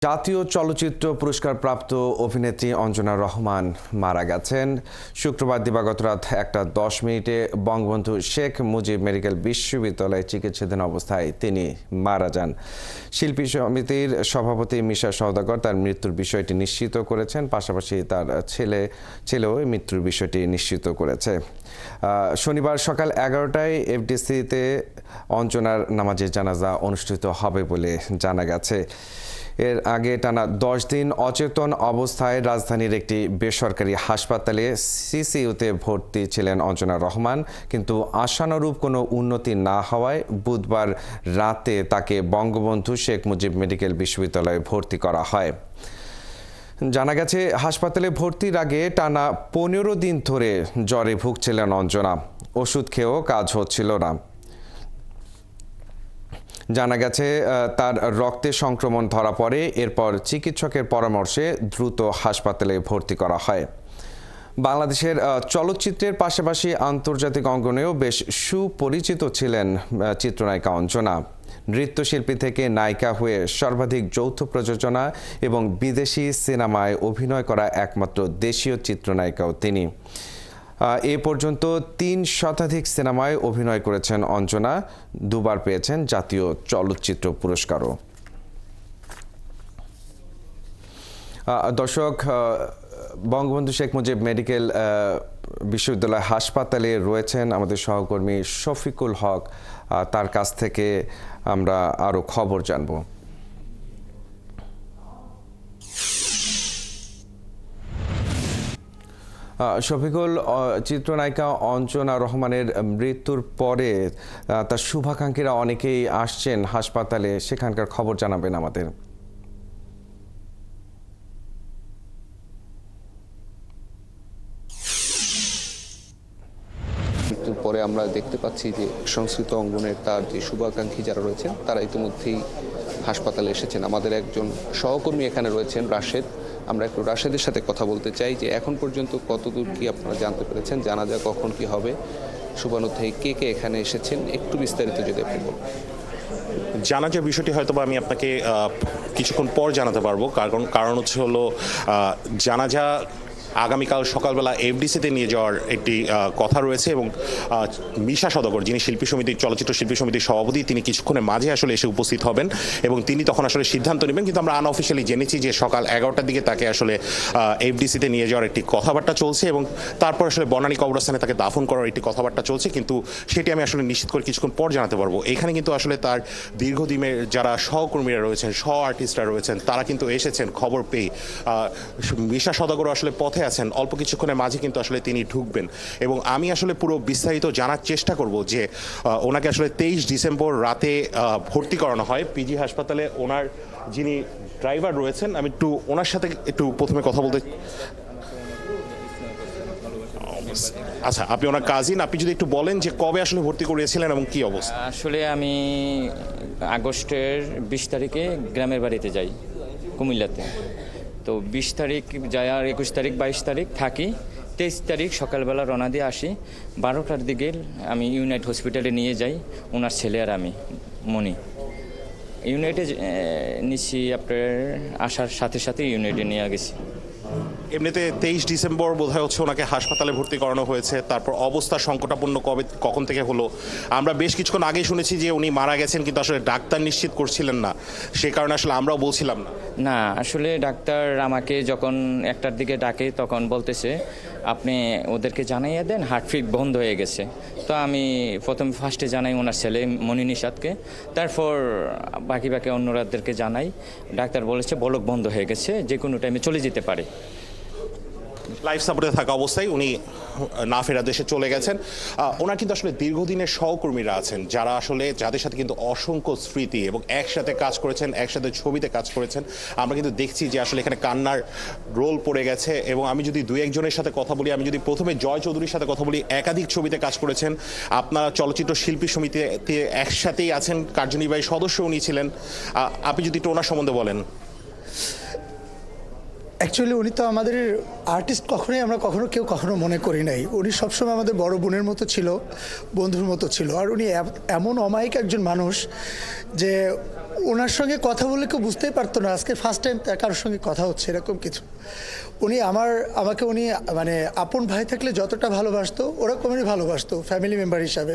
জাতীয় চলচ্চিত্র পুরস্কার প্রাপ্ত অভিনেত্রী অঞ্জনা রহমান মারা গেছেন। শুক্রবার দিবাগত রাত 1:10 বঙ্গবন্ধু শেখ মুজিব মেডিকেল বিশ্ববিদ্যালয়ে চিকিৎসাধীন অবস্থায় তিনি মারা যান। শিল্পী সমিতির সভাপতি মিশা সওদাগর তার মৃত্যুর বিষয়টি নিশ্চিত করেছেন, পাশাপাশি তার ছেলেও মৃত্যুর বিষয়টি নিশ্চিত করেছে। শনিবার সকাল 11টায় এফডিসিতে অঞ্জনার নামাজে জানাজা অনুষ্ঠিত হবে বলে জানা গেছে। এর আগে টানা 10 দিন অচেতন অবস্থায় রাজধানীর একটি বেসরকারি হাসপাতালে সিসিইউতে ভর্তি ছিলেন অঞ্জনা রহমান, কিন্তু আশানুরূপ কোনো উন্নতি না হওয়ায় বুধবার রাতে তাকে বঙ্গবন্ধু শেখ মুজিব মেডিকেল বিশ্ববিদ্যালয়ে ভর্তি করা হয়। জানা গেছে, হাসপাতালে ভর্তির আগে টানা 15 দিন ধরে জ্বরে ভুগছিলেন অঞ্জনা। ওষুধ খেয়েও কাজ হচ্ছিল না। জানা গেছে, তার রক্তে সংক্রমণ ধরা পড়ে। এরপর চিকিৎসকের পরামর্শে দ্রুত হাসপাতালে ভর্তি করা হয়। বাংলাদেশের চলচ্চিত্রের পাশাপাশি আন্তর্জাতিক অঙ্গনেও বেশ সুপরিচিত ছিলেন চিত্রনায়িকা অঞ্জনা। নৃত্যশিল্পী থেকে নায়িকা হয়ে সর্বাধিক যৌথ প্রযোজনা এবং বিদেশি সিনেমায় অভিনয় করা একমাত্র দেশীয় চিত্রনায়িকাও তিনি। এ পর্যন্ত 3 শতাধিক সিনেমায় অভিনয় করেছেন অঞ্জনা। দুবার পেয়েছেন জাতীয় চলচ্চিত্র পুরস্কারও। দর্শক, বঙ্গবন্ধু শেখ মুজিব মেডিকেল বিশ্ববিদ্যালয় হাসপাতালে রয়েছেন আমাদের সহকর্মী শফিকুল হক। তার কাছ থেকে আমরা আরও খবর জানব। শফিকুল, চিত্রনায়িকা অঞ্জনা রহমানের মৃত্যুর পরে তার শুভাকাঙ্ক্ষীরা অনেকেই আসছেন হাসপাতালে, সেখানকার খবর জানাবেন আমাদের। মৃত্যুর পরে আমরা দেখতে পাচ্ছি যে সংস্কৃত অঙ্গনের তার যে শুভাকাঙ্ক্ষী যারা রয়েছেন তারা ইতিমধ্যেই হাসপাতালে এসেছেন। আমাদের একজন সহকর্মী এখানে রয়েছেন, রাশেদ। আমরা একটু রাশেদের সাথে কথা বলতে চাই যে এখন পর্যন্ত কতদূর কি আপনারা জানতে পেরেছেন, জানাজা কখন কি হবে, শুভানুধ্যায়ী কে কে এখানে এসেছেন, একটু বিস্তারিত যদি আপনি বলেন। জানাজার বিষয়টি হয়তো বা আমি আপনাকে কিছুক্ষণ পর জানাতে পারবো, কারণ হচ্ছে হলো জানাজা আগামীকাল সকালবেলা এফডিসিতে নিয়ে যাওয়ার একটি কথা রয়েছে এবং মিশা সওদাগর, যিনি চলচ্চিত্র শিল্পী সমিতির সভাপতি, তিনি কিছুক্ষণের মাঝে আসলে এসে উপস্থিত হবেন এবং তিনি তখন আসলে সিদ্ধান্ত নেবেন। কিন্তু আমরা আনঅফিসিয়ালি জেনেছি যে সকাল 11টার দিকে তাকে আসলে এফডিসিতে নিয়ে যাওয়ার একটি কথাবার্তা চলছে এবং তারপর আসলে বনানী কবরস্থানে তাকে দাফন করার একটি কথাবার্তা চলছে, কিন্তু সেটি আমি আসলে নিশ্চিত করে কিছুক্ষণ পর জানাতে পারবো। এখানে কিন্তু আসলে তার দীর্ঘদিনের যারা সহকর্মীরা রয়েছেন, আর্টিস্টরা রয়েছেন, তারা কিন্তু এসেছেন খবর পেয়ে। মিশা সওদাগর আসলে পথে আছেন, অল্প কিছুক্ষণের মাঝে কিন্তু আসলে তিনি ঢুকবেন এবং আমি আসলে পুরো বিস্তারিত জানার চেষ্টা করব যে ওনাকে আসলে 23 ডিসেম্বর রাতে ভর্তি করানো হয় পিজি হাসপাতালে। ওনার যিনি ড্রাইভার রয়েছেন, আমি একটু ওনার সাথে একটু প্রথমে কথা বলতে। আচ্ছা, আপনি ওনার কাজিন, আপনি যদি একটু বলেন যে কবে আসলে ভর্তি করিয়েছিলেন এবং কি অবস্থা। আসলে আমি আগস্টের 20 তারিখে গ্রামের বাড়িতে যাই কুমিল্লাতে। তো 20 তারিখ যাই আর 21 তারিখ 22 তারিখ থাকি। 23 তারিখ সকালবেলা রওনা দিয়ে আসি। 12টার দিকে আমি ইউনাইট হসপিটালে নিয়ে যাই, ওনার ছেলে আর আমি মনি। ইউনাইটে নিচ্ছি, আপনার আসার সাথে সাথে ইউনাইটে নিয়ে গেছি। এমনিতে 23 ডিসেম্বর বোধহয় হচ্ছে ওনাকে হাসপাতালে ভর্তি করানো হয়েছে। তারপর অবস্থা সংকটাপন্ন কখন থেকে হলো, আমরা বেশ কিছুক্ষণ আগেই শুনেছি যে উনি মারা গেছেন, কিন্তু আসলে ডাক্তার নিশ্চিত করছিলেন না, সে কারণে আসলে আমরাও বলছিলাম না। না, আসলে ডাক্তার আমাকে যখন 1টার দিকে ডাকে তখন বলতেছে আপনি ওদেরকে জানাইয়া দেন হার্টবিট বন্ধ হয়ে গেছে। তো আমি ফার্স্টে জানাই ওনার ছেলে মনি নিষাদকে, তারপর বাকি অন্যরাদেরকে জানাই। ডাক্তার বলেছে বলক বন্ধ হয়ে গেছে, যে কোনো টাইমে চলে যেতে পারে। লাইফ সাপোর্টে থাকা অবস্থায় উনি না ফেরা দেশে চলে গেছেন। ওনার কিন্তু আসলে দীর্ঘদিনের সহকর্মীরা আছেন যাদের সাথে কিন্তু অসংখ্য স্মৃতি এবং একসাথে কাজ করেছেন, একসাথে ছবিতে কাজ করেছেন। আমরা কিন্তু দেখছি যে আসলে এখানে কান্নার রোল পড়ে গেছে এবং আমি যদি 2-1 জনের সাথে কথা বলি, আমি যদি প্রথমে জয় চৌধুরীর সাথে কথা বলি, একাধিক ছবিতে কাজ করেছেন। আপনারা চলচ্চিত্র শিল্পী সমিতিতে একসাথেই আছেন, কার্যনির্বাহী সদস্য উনি ছিলেন। আপনি যদি একটু ওনার সম্বন্ধে বলেন। অ্যাকচুয়ালি উনি তো আমাদের আর্টিস্ট আমরা কখনো মনে করি নাই। উনি সবসময় আমাদের বড় বোনের মতো ছিল, বন্ধুর মতো ছিল। আর উনি এমন অমায়িক একজন মানুষ যে ওনার সঙ্গে কথা বলে কেউ বুঝতেই পারতো না আজকে ফার্স্ট টাইম কারোর সঙ্গে কথা হচ্ছে এরকম কিছু। উনি আমাকে উনি মানে আপন ভাই থাকলে যতটা ভালোবাসতো ওরকমই ভালোবাসতো ফ্যামিলি মেম্বার হিসাবে।